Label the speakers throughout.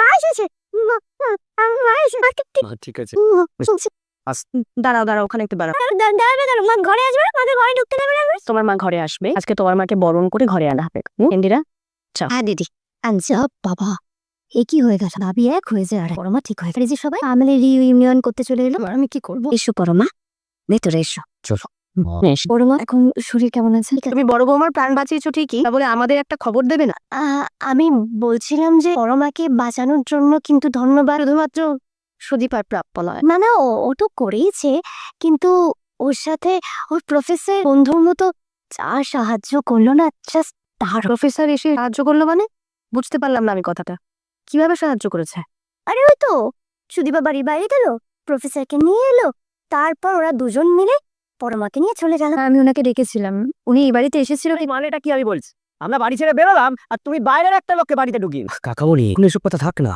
Speaker 1: মা এসেছে। মা এসেছে।
Speaker 2: ঠিক আছে।
Speaker 3: দাঁড়াও দাঁড়াও, ওখানে একটু দাঁড়াও।
Speaker 1: দাঁড়াবে, মা ঘরে আসবে না? মাকে ঘরে ঢুকতে দেবে না?
Speaker 3: তোমার মা ঘরে আসবে, আজকে তোমার মাকে বরণ করে ঘরে আনা হবে। ইন্দিরা,
Speaker 1: হ্যাঁ দিদি। আচ্ছা বাবা, এ কি হয়ে গেল? ভাবি এক হয়েছে আর বড় মা ঠিক হয়ে গেছে। সবাই ফ্যামিলি রিইউনিয়ন করতে চলে এলো। আর আমি কি করবো? এসো বড় মা, ভেতরে এসো।
Speaker 2: চলো।
Speaker 1: বড় মা এখন শরীর কেমন আছে?
Speaker 3: তুমি বড় বৌমার প্রাণ বাঁচিয়েছো ঠিকই, তা বলে আমাদের একটা খবর দেবে না?
Speaker 1: আমি বলছিলাম যে বড় মাকে বাঁচানোর জন্য কিন্তু ধন্যবাদ
Speaker 3: শুধুমাত্র সুদীপ আর প্রাপ্য নয়।
Speaker 1: না না, ও তো করেইছে, কিন্তু ওর সাথে ওর প্রফেসর বন্ধুর মতো যা সাহায্য করলো না, জাস্ট তার।
Speaker 3: প্রফেসর এসে সাহায্য করলো মানে? বুঝতে পারলাম না আমি কথাটা। কিভাবে সাহায্য করেছে?
Speaker 1: আরে ওই তো সুদীপা বাড়ির বাইরে গেল, প্রফেসরকে নিয়ে এলো, তারপর ওরা দুজন মিলে পরমাকে নিয়ে চলে গেল। আমি ওনাকে ডেকেছিলাম, উনি এই বাড়িতে এসেছিল।
Speaker 4: মানেটা কি আমি বলছি? আমরা বাড়ি ছেড়ে বেরোলাম আর তুমি বাইরের একটা লোককে বাড়িতে ঢুকিয়ে।
Speaker 2: কাকামণি, এখন এসব কথা থাক না।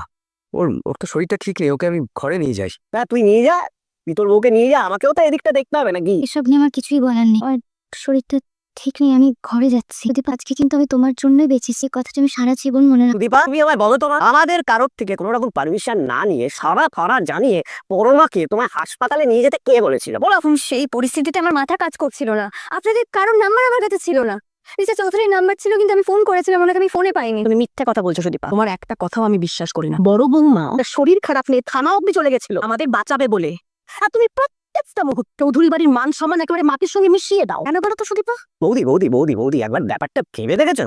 Speaker 2: ওর তো শরীরটা ঠিক নেই, ওকে আমি ঘরে নিয়ে যাই।
Speaker 4: হ্যাঁ তুই নিয়ে যা, তুই তোর বউকে নিয়ে যা, আমাকেও তো এদিকটা দেখতে হবে নাকি?
Speaker 1: এসব নিয়ে আমার কিছুই বলার নেই। আর শরীরটা ঠিক নেই, আমি ঘরে যাচ্ছি। সুদীপ, আজকে কিন্তু আমি তোমার জন্যই বেঁচেছি, কথাটা আমি সারা জীবন মনে রাখবো।
Speaker 4: দীপা, তুমি আমায় বলো তো, আমাদের কারোর থেকে কোনো রকম পারমিশন না নিয়ে সারা ফারা জানিয়ে পরমাকে তোমার হাসপাতালে নিয়ে যেতে কে বলেছিল বলো?
Speaker 1: এখন সেই পরিস্থিতিতে আমার মাথা কাজ করছিল না। আপনাদের কারোর নাম্বার আমার কাছে ছিল না। মিস্টার চৌধুরীর নাম্বার ছিল, কিন্তু আমি ফোন করেছিলাম ওনাকে, আমি ফোনে পাইনি।
Speaker 3: তুমি মিথ্যা কথা বলছো সুদীপা, তোমার একটা কথাও আমি বিশ্বাস করি না। বড় বৌমা ওর শরীর খারাপ নিয়ে থানা অব্দি চলে গেছিল আমাদের বাঁচাবে বলে, আর তুমি প্রত্যেকটা মুহূর্তে চৌধুরী বাড়ির মান সম্মান একেবারে মাটির সঙ্গে মিশিয়ে দাও। কেন বলো তো সুদীপা?
Speaker 4: বৌদি বৌদি বৌদি বৌদি, একবার ব্যাপারটা ভেবে দেখেছো?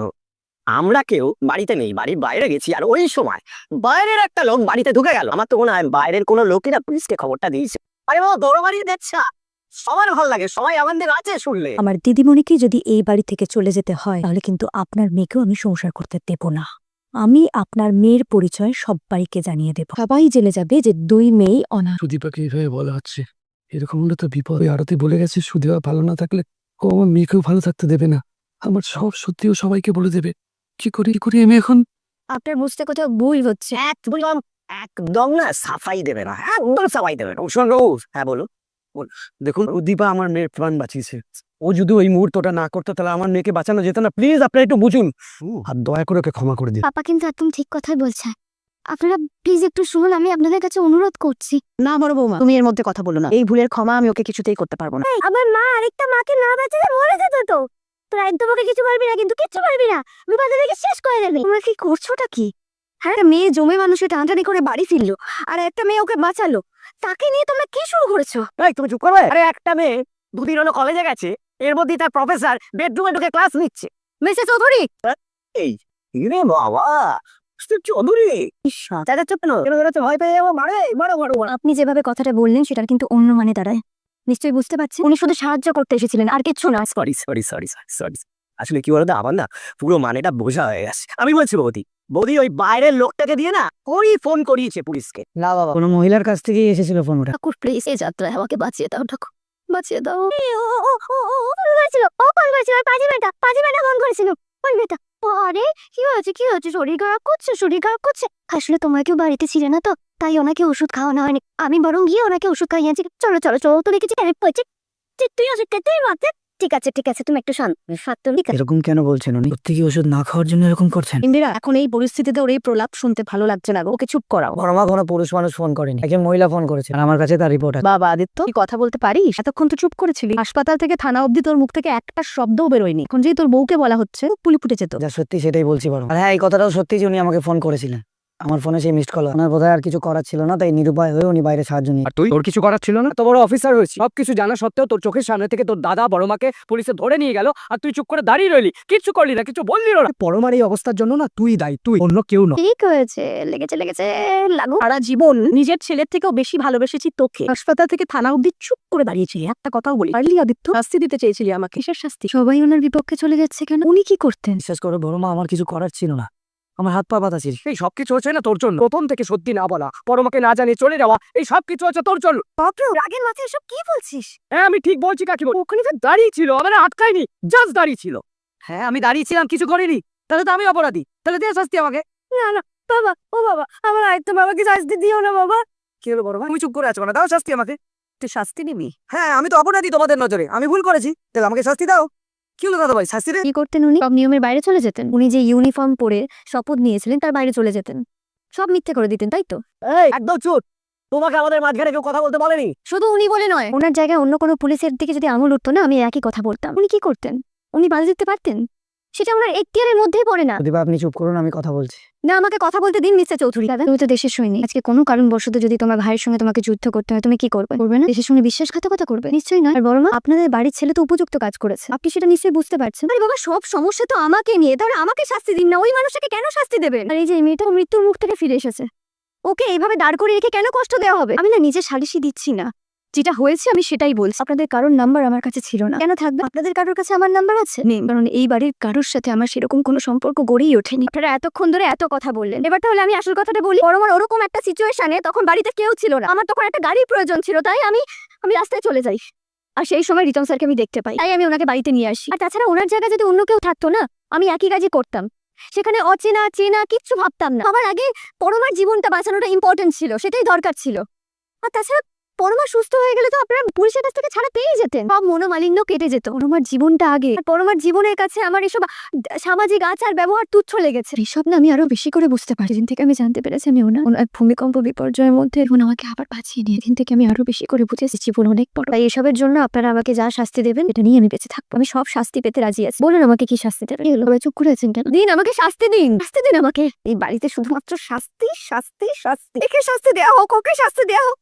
Speaker 4: আমরা কেউ বাড়িতে নেই, বাড়ির বাইরে গেছি, আর ওই সময় বাইরের একটা লোক বাড়িতে ঢুকে গেল। আমার তো মনে হয় বাইরের কোনো লোকেরা পুলিশকে খবরটা দিয়েছে। আরে বাবা, বড় বাড়ি দেখছা, সবার ভালো লাগে, সবাই আমাদের আছে শুনলে।
Speaker 5: আমার দিদিমণিকে যদি এই বাড়ি থেকে চলে যেতে হয়, তাহলে কিন্তু আপনার মেয়েকেও আমি সংসার করতে দেব না। আমি আপনার মেয়ের পরিচয় সবাইকে জানিয়ে দেব, সবাই জেনে যাবে যে দুই মেয়েই অনাথ।
Speaker 2: সুদীপাকে এইভাবে বলা হচ্ছে, এরকম হলে তো বিপদ। ওই আরতি বলে গেছে সুদীপা ভালো না থাকলে ও আমার মেয়েকেও ভালো থাকতে দেবে না। আমার সব সত্যিও সবাইকে বলে দেবে। কি করি আমি এখন?
Speaker 1: আপনার বুঝতে কোথাও ভুল হচ্ছে।
Speaker 4: বললাম একদম না, সাফাই দেবে না, একদম সাফাই দেবে না। শোন রোজ, হ্যাঁ বলো।
Speaker 2: দেখুন, ও দীপা আমার মেয়ের প্রাণ বাঁচিয়েছে। ও যদি ওই মুহূর্তটা না করতো তাহলে আমার মেয়েকে বাঁচানো যেত না। প্লিজ আপনারা একটু বুঝুন আর দয়া করে ওকে ক্ষমা করে দিন।
Speaker 1: পাপা কিন্তু একদম ঠিক কথাই বলছে। আপনারা প্লিজ একটু শুনুন, আমি আপনাদের কাছে অনুরোধ করছি।
Speaker 3: না বড় বৌমা, তুমি এর মধ্যে কথা বলো না। এই ভুলের ক্ষমা আমি ওকে কিছুতেই করতে পারবো না।
Speaker 1: আমার মা আরেকটা মাকে না বাঁচালে মরে যেত তো। তোরা একদম ওকে কিছু পারবি না, কিন্তু কিচ্ছু পারবি না, বিপদে শেষ করে দেবে।
Speaker 3: তোমরা কি করছোটা কি? হ্যাঁ, একটা মেয়ে জমে মানুষের টানাটানি করে বাড়ি ফিরলো, আর একটা মেয়ে ওকে বাঁচালো, তাকে নিয়ে তোমরা কি শুরু করেছো?
Speaker 4: এই তুমি চুপ করবে? আরে একটা মেয়ে দুদিন হলো কলেজে গেছে, এর মধ্যেই তার প্রফেসর বেডরুমে ঢুকে ক্লাস নিচ্ছে।
Speaker 3: মিস্টার চৌধুরী,
Speaker 4: এই রে বাবা, মিস্টার চৌধুরী, চাচা চুপ কেন? কেন বেরোচ্ছে? ভয় পেয়ে যাবো, মারে মারো মারো মারো।
Speaker 1: আপনি যেভাবে কথাটা বললেন সেটার কিন্তু অন্য মানে দাঁড়ায়। নিশ্চয়ই বুঝতে পারছেন, উনি শুধু সাহায্য করতে এসেছিলেন, আর কিচ্ছু না।
Speaker 4: সরি সরি সরি সরি, আসলে কি বলতো, আমার না পুরো মানেটা বোঝা হয়ে গেছে। আমি বলছি বৌদি, বৌদি ওই বাইরের লোকটাকে দিয়ে না ওই ফোন করিয়েছে পুলিশকে।
Speaker 6: না বাবা, কোনো মহিলার কাছ থেকে এসেছিল ফোন। ওটা
Speaker 1: ঠাকুর প্লিজ, এই যাত্রায় আমাকে বাঁচিয়ে দাও ঠাকুর, বাঁচিয়ে দাও। ও ফোন করেছিল, আর পাঁচি মেয়েটা ফোন করেছিল। ওই মেয়েটা, আরে কি হয়েছে? শরীর খারাপ করছে। আসলে তোমরা কেউ বাড়িতে ছিলে না তো, তাই ওনাকে ওষুধ খাওয়ানো হয়নি। আমি বরং গিয়ে ওনাকে ওষুধ খাইয়েছি। চলো তো দেখেছি হেল্প হয়েছে। তুই ওষুধ খেতেই মাত্র। ঠিক আছে, তুমি একটু শান্ত।
Speaker 6: এরকম কেন বলছেন উনি? সত্যি কি ওষুধ না খাওয়ার জন্য এরকম করছেন?
Speaker 3: ইন্দিরা, এখন এই পরিস্থিতিতে ওর এই প্রলাপ শুনতে ভালো লাগছে না গো, ওকে চুপ করাও।
Speaker 6: বড়মা কোনো পুরুষ মানুষ ফোন করেনি, একজন মহিলা ফোন করেছে, আর আমার কাছে তার রিপোর্ট আছে।
Speaker 3: বাবা আদিত্য, তুই কথা বলতে পারিস? এতক্ষণ তো চুপ করেছিলি। হাসপাতাল থেকে থানা অব্দি তোর মুখ থেকে একটা শব্দও বেরোয়নি। এখন যেই তোর বউকে বলা হচ্ছে, পুলি ফুটে যেত।
Speaker 6: যা সত্যি সেটাই বলছি বড়। আর হ্যাঁ, এই কথাটাও সত্যি যে উনি আমাকে ফোন করেছিলেন। আমার ফোনে সেই মিসড কল, ওনার বোধহয় আর কিছু করার ছিল না, তাই নিরুপায় হয়ে উনি বাইরে সাহায্য নিয়ে।
Speaker 2: আর তুই, তোর কিছু করার ছিল না? এত বড় অফিসার হয়েছি, সবকিছু জানা সত্ত্বেও তোর চোখের সামনে থেকে তোর দাদা বড় মাকে পুলিশে ধরে নিয়ে গেল, আর তুই চুপ করে দাঁড়িয়ে রইলি, কিচ্ছু করলি না, কিছু বললি না। পরমার এই অবস্থার জন্য না তুই দায়ী, তুই, অন্য কেউ না।
Speaker 1: ঠিক হয়েছে, লেগেছে লাগু।
Speaker 3: সারা জীবন নিজের ছেলের থেকেও বেশি ভালোবেসেছি তোকে। হাসপাতাল থেকে থানা অব্দি চুপ করে দাঁড়িয়েছিলি, একটা কথাও বলি পারলি? আদিত্য, শাস্তি দিতে চেয়েছিলি আমাকে। কিসের শাস্তি?
Speaker 1: সবাই ওনার বিপক্ষে চলে যাচ্ছে কেন? উনি কি করতেন?
Speaker 6: বিশ্বাস করো বড়মা, আমার কিছু করার ছিল না, আমার হাত পা বাঁধা ছিল।
Speaker 2: এই সবকিছু হচ্ছে না তোর জন্য। প্রথম থেকে সত্যি না বলা, পরমাকে না জানিয়ে চলে যাওয়া, এই সবকিছু হচ্ছে তোর জন্য।
Speaker 1: রাগের মাথায় এসব কি বলছিস?
Speaker 2: হ্যাঁ আমি ঠিক বলছি কাকিমা, ওখানে যে দাঁড়িয়ে ছিল, আমার আটকায়নি, জাস্ট দাঁড়িয়ে ছিল। হ্যাঁ আমি দাঁড়িয়েছিলাম, কিছু করিনি, তাহলে তো আমি অপরাধী, তাহলে দে শাস্তি আমাকে।
Speaker 1: না বাবা, বাবা, আমার আরেকটা বাবাকে শাস্তি দিও না বাবা।
Speaker 2: কি হলো বড় ভাই, তুমি চুপ করে আছো, মানে দাও শাস্তি আমাকে।
Speaker 3: তুই শাস্তি নিবি?
Speaker 2: হ্যাঁ আমি তো অপরাধী তোমাদের নজরে, আমি ভুল করেছি, তাহলে আমাকে শাস্তি দাও। কি হলো দাদা ভাই, শাস্তি দে।
Speaker 1: কি করতেন উনি? সব নিয়মের বাইরে চলে যেতেন। উনি যে ইউনিফর্ম পরে শপথ নিয়েছিলেন তার বাইরে চলে যেতেন। সব মিথ্যে করে দিতেন তাই তো?
Speaker 4: এই একদম চুপ, তোমাকে আমাদের মাঝখানে কেউ কথা বলতে বলেনি।
Speaker 1: শুধু উনি বলে নয়, ওনার জায়গায় অন্য কোনো পুলিশের দিকে যদি আঙুল উঠতো না, আমি একই কথা বলতাম। উনি কি করতেন? উনি বাধা দিতে পারতেন? সেটা ওনার এখতিয়ারের মধ্যেই পড়ে না।
Speaker 6: প্রদীপা আপনি চুপ করুন, আমি কথা বলছি।
Speaker 1: না, আমাকে কথা বলতে দিন মিস্টার চৌধুরী। দাদা, তুমি তো দেশের সৈনিক। আজকে কোনো কারণবশত যদি তোমার ভাইয়ের সঙ্গে তোমাকে যুদ্ধ করতে হয়, তুমি কি করবে? করবে না? দেশের সঙ্গে বিশ্বাসঘাতকতা করবে? নিশ্চয়ই নয়। আর বড় মা, আপনাদের বাড়ির ছেলে তো উপযুক্ত কাজ করেছে, আপনি সেটা নিশ্চয়ই বুঝতে পারছেন। আরে বাবা, সব সমস্যা তো আমাকে নিয়ে, তাহলে আমাকে শাস্তি দিন না, ওই মানুষটাকে কেন শাস্তি দেবেন? আর এই যে মেয়েটা মৃত্যুর মুখ থেকে ফিরে এসেছে, ওকে এইভাবে দাঁড় করে রেখে কেন কষ্ট দেওয়া হবে? আমি না নিজে সালিশি দিচ্ছি না, যেটা হয়েছে আমি সেটাই বলছি। আপনাদের কারোর নাম্বার আমার কাছে ছিল না, কেন থাকবে? আপনাদের কারোর কাছে আমার নাম্বার আছে? নেই, কারণ এই বাড়ির কারোর সাথে আমার সেরকম কোনো সম্পর্ক গড়েই ওঠেনি। আপনারা এতক্ষণ ধরে এত কথা বললেন, এবার তাহলে আমি আসল কথাটা বলি। বড় আমার ওরকম একটা সিচুয়েশনে তখন বাড়িতে কেউ ছিল না, আমার তখন একটা গাড়ির প্রয়োজন ছিল, তাই আমি রাস্তায় চলে যাই। আর সেই সময় রিতম স্যারকে আমি দেখতে পাই, তাই আমি ওনাকে বাড়িতে নিয়ে আসি। আর তাছাড়া ওনার জায়গায় যদি অন্য কেউ থাকতো না, আমি একই কাজই করতাম। সেখানে অচেনা চেনা কিচ্ছু ভাবতাম না। আমার আগে পরমার জীবনটা বাঁচানোটা ইম্পর্টেন্ট ছিল, সেটাই দরকার ছিল। আর তাছাড়া পরমা সুস্থ হয়ে গেলে তো আপনারা পুলিশের কাছ থেকে ছাড়া পেয়ে যেতেন, সব মনোমালিন্য কেটে যেত। পরমার জীবনটা আগে, আর পরমার জীবনের কাছে আমার এসব সামাজিক আচার ব্যবহার তুচ্ছ লেগেছে। এসব না আমি আরো বেশি করে বুঝতে পারি। যেদিন থেকে আমি জানতে পেরেছি আমি ওনার ভূমিকম্প বিপর্যয়ের মধ্যে এখন আমাকে আবার বাঁচিয়ে নিয়ে, দিন থেকে আমি আরো বেশি করে বুঝেছি জীবন অনেক বড়। তাই এসবের জন্য আপনারা আমাকে যা শাস্তি দেবেন এটা নিয়ে আমি বেঁচে থাকবো। আমি সব শাস্তি পেতে রাজি আছি। বলুন আমাকে কি শাস্তি দেবেন? এগুলো চুপ করে আছেন কেন? দিন আমাকে শাস্তি দিন, শাস্তি দিন আমাকে। এই বাড়িতে শুধুমাত্র শাস্তি শাস্তি শাস্তি। একে শাস্তি দেওয়া হোক, ওকে শাস্তি দেওয়া হোক।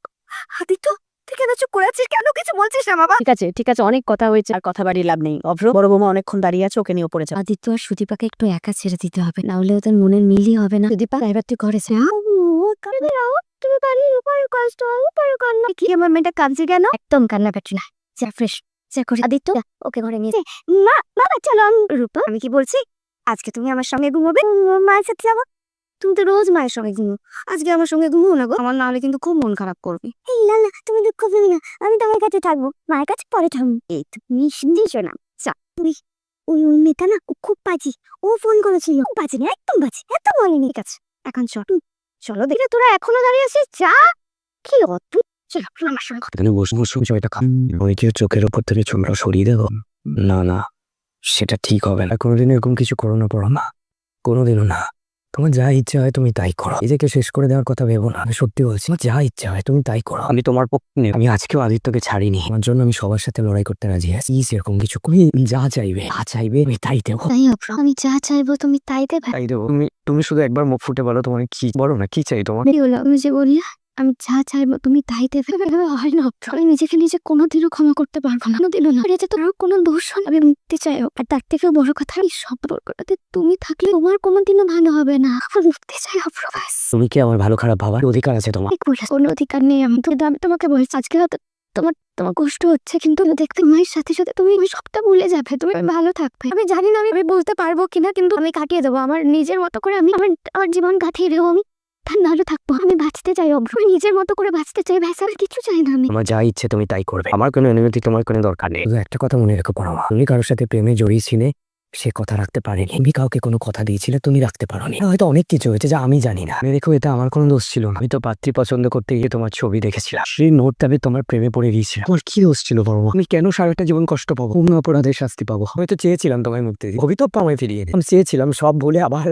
Speaker 1: আদিত্য, তুই কেন চুপ করে আছিস? কেন কিছু বলছিস না বাবা?
Speaker 3: ঠিক আছে, অনেক কথা হয়েছে, আর কথা বাড়িয়ে লাভ নেই। অভ্র, বড় বৌমা অনেকক্ষণ দাঁড়িয়ে আছে, ওকে নিয়ে উপরে যাও।
Speaker 1: আদিত্য আর সুদীপাকে একটু একা ছেড়ে দিতে হবে, না হলে ওদের মনের মিলই হবে না। সুদীপা, এবার তুই ঘরে যা। তুমি বাড়ির উপরে কষ্ট, উপরে কান্না। কি আমার মেয়েটা কাঁদছে কেন? একদম কান্না কাটি না, যা ফ্রেশ যা করে। আদিত্য, ওকে ঘরে নিয়ে মা, বাবা চলো। রূপা, আমি কি বলছি, আজকে তুমি আমার সঙ্গে ঘুমোবে, মায়ের সাথে যাবো। তুমি তো রোজ মায়ের সঙ্গে ঘুমো, আজকে আমার সঙ্গে ঘুমো না গো। আমার না হলে কিন্তু খুব মন খারাপ করবে। এই না না, তুমি দুঃখ পেও না, আমি তোমার কাছে থাকবো, মায়ের কাছে পরে থাকবো। এই তুমি দিছো না, যা। তুই ওই মেয়েটা না, ও খুব বাজে, ও ফোন করেছিল। বাজে না, একদম বাজে, এত বলেনি। ঠিক আছে, এখন চল, চলো দেখে। তোরা এখনো দাঁড়িয়ে আছিস, যা। কি হলো তুই? চলো আমার সঙ্গে কথা।
Speaker 4: এখানে বসে বসে বিষয়টা ওই যে চোখের উপর থেকে চুলটা সরিয়ে দেবো? না না, সেটা ঠিক হবে না। কোনোদিন এরকম কিছু করো না পরমা, কোনোদিনও না। তোমার যা ইচ্ছা হয় তুমি তাই করো, নিজেকে শেষ করে দেওয়ার কথা ভেবো না। আমি সত্যি বলছি, তোমার যা ইচ্ছা হয় তুমি তাই করো। আমি তোমার পক্ষে নেই। আমি আজকেও আদিত্যকে ছাড়িনি, আমার জন্য আমি সবার সাথে লড়াই করতে রাজি আছি। এরকম কিছু তুমি যা চাইবে আমি তাই দেবো।
Speaker 1: তাই অপ্র, আমি যা চাইবো তুমি তাই দেবে?
Speaker 4: তাই দেবো। তুমি শুধু একবার মুখ ফুটে বলো তোমার কি, বলো না কি চাই তোমার।
Speaker 1: কি হলো? তুমি যে বললে আমি যা চাইবো তুমি তাই দেবে, এভাবে হয় না অপ্র। আমি নিজেকে নিজে কোনোদিনও ক্ষমা করতে পারবো না, কোনোদিনও না। এটা তোর কোনো দোষ হয় না। আমি মুক্তি চাই, আর তার থেকেও বড় কথা, এই সম্পর্কটাতে তুমি থাকলে তোমার কোনোদিনও ভালো হবে না। আমার মুক্তি চাই অপ্র, ব্যাস।
Speaker 4: তুমি কি আমার ভালো খারাপ ভাবার অধিকার আছে তোমার?
Speaker 1: ঠিক বলেছ, কোনো অধিকার নেই আমি। কিন্তু আমি তোমাকে বলছি, আজকে হয়তো তোমার তোমার কষ্ট হচ্ছে, কিন্তু দেখতে মায়ের সাথে সাথে তুমি সবটা ভুলে যাবে, তুমি ভালো থাকবে। আমি জানি না আমি বলতে পারবো কিনা, কিন্তু আমি কাটিয়ে দেবো আমার নিজের মতো করে। আমি আমার জীবন কাটিয়ে দেবো, আমি তার ভালো থাকবো। আমি বাঁচতে চাই অব্র, আমি নিজের মতো করে বাঁচতে চাই, ব্যাস, আর কিছু চাই না আমি।
Speaker 4: আমার যা ইচ্ছে তুমি তাই করবে, আমার কোনো অনুমতি তোমার কোনো দরকার নেই। শুধু একটা কথা মনে রেখো পরমা, তুমি কারোর সাথে প্রেমে জড়িয়েছিলে, সে কথা রাখতে পারেনি। তুমি কাউকে কোনো কথা দিয়েছিলে, তুমি রাখতে পারোনি। হয়তো অনেক কিছু হয়েছে যা আমি জানি না। দেখো, এটা আমার কোনো দোষ ছিল না। আমি তো পাত্রী পছন্দ করতে গিয়ে তোমার ছবি দেখেছিলাম, সেই নোটটাবে তোমার প্রেমে পড়ে গিয়েছিল। আমার কি দোষ ছিল পরমা? আমি কেন সারাটা জীবন কষ্ট পাবো, কোন অপরাধের শাস্তি পাবো? আমি তো চেয়েছিলাম তোমায় মুক্তি দিই, ভবিতব্য আমায় ফিরিয়ে দিই। আমি চেয়েছিলাম সব ভুলে আবার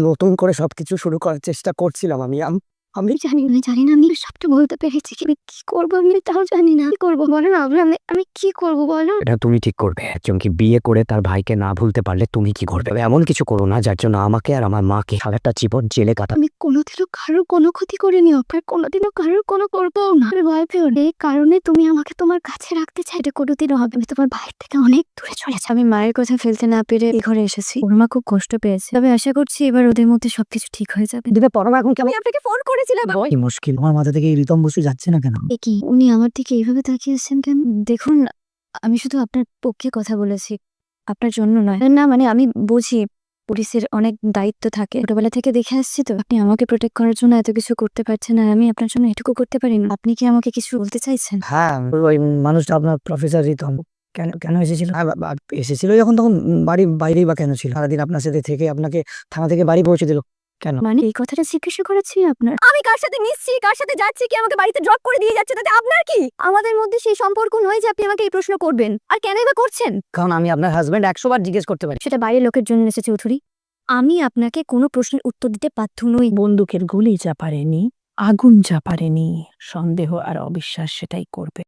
Speaker 4: নতুন করে সবকিছু শুরু করার চেষ্টা করছিলাম। আমি
Speaker 1: জানি না আমি সবটা বলতে পেরেছি, আমি কি করবো আমি তাও জানি না। কি করবো বলো না অব্র, আমি কি করবো বলো?
Speaker 4: এটা তুমি ঠিক করবে। একজনকে বিয়ে করে তার ভাইকে না ভুলতে পারলে তুমি কি করবে? তবে এমন কিছু করো না যার জন্য আমাকে আর আমার মাকে সারাটা জীবন জেলে কাটা।
Speaker 1: আমি কোনোদিনও কারোর কোনো ক্ষতি করিনি অপার, কোনোদিনও কারোর কোনো করবো না। আমি ভয় পেও না। এই কারণে তুমি আমাকে তোমার কাছে রাখতে চাই, এটা কোনোদিনও হবে। আমি তোমার ভাইয়ের থেকে অনেক দূরে চলে যাচ্ছি। আমি মায়ের কথা ফেলতে না পেরে এই ঘরে এসেছি। ওর মা খুব কষ্ট পেয়েছে, তবে আশা করছি এবার ওদের মধ্যে সবকিছু ঠিক হয়ে যাবে।
Speaker 6: দিবে পরমা এখন কেমন?
Speaker 1: আমি আপনাকে ফোন করেছিলাম।
Speaker 6: কি মুশকিল, আমার মাথা থেকে এই রিতম বসু যাচ্ছে না কেন?
Speaker 1: এ কি, উনি আমার দিকে এইভাবে তাকিয়েছেন কেন? দেখুন, আমি শুধু আপনার পক্ষে কথা বলেছি, আপনার জন্য নয়। না মানে আমি বুঝি পুলিশের অনেক দায়িত্ব থাকে, ছোটবেলা থেকে দেখে আসছি তো। আপনি আমাকে প্রোটেক্ট করার জন্য এত কিছু করতে পারছেন, আর আমি আপনার জন্য এটুকু করতে পারি না। আপনি কি আমাকে কিছু বলতে চাইছেন?
Speaker 6: হ্যাঁ, ওই মানুষটা আপনার প্রফেসর রিতম কেন কেন এসেছিল? এসেছিল যখন, তখন বাড়ি বাইরেই বা কেন ছিল? সারাদিন আপনার সাথে থেকে আপনাকে থানা থেকে বাড়ি পৌঁছে দিল কেন?
Speaker 1: মানে এই কথাটা জিজ্ঞাসা করেছি আপনার? আমি কার সাথে মিশছি, কার সাথে যাচ্ছি, কি আমাকে বাড়িতে ড্রপ করে দিয়ে যাচ্ছে, তাতে আপনার কি? আমাদের মধ্যে সেই সম্পর্ক নয় যে আপনি আমাকে এই প্রশ্ন করবেন। আর কেনই বা করছেন?
Speaker 6: কারণ আমি আপনার হাজবেন্ড, 100 বার জিজ্ঞেস করতে পারি।
Speaker 1: সেটা বাইরের লোকের জন্য এসেছে চৌধুরী,
Speaker 5: আমি আপনাকে কোনো প্রশ্নের উত্তর দিতে বাধ্য নই।
Speaker 3: বন্দুকের গুলি যা পারেনি, আগুন যা পারেনি, সন্দেহ আর অবিশ্বাস সেটাই করবে।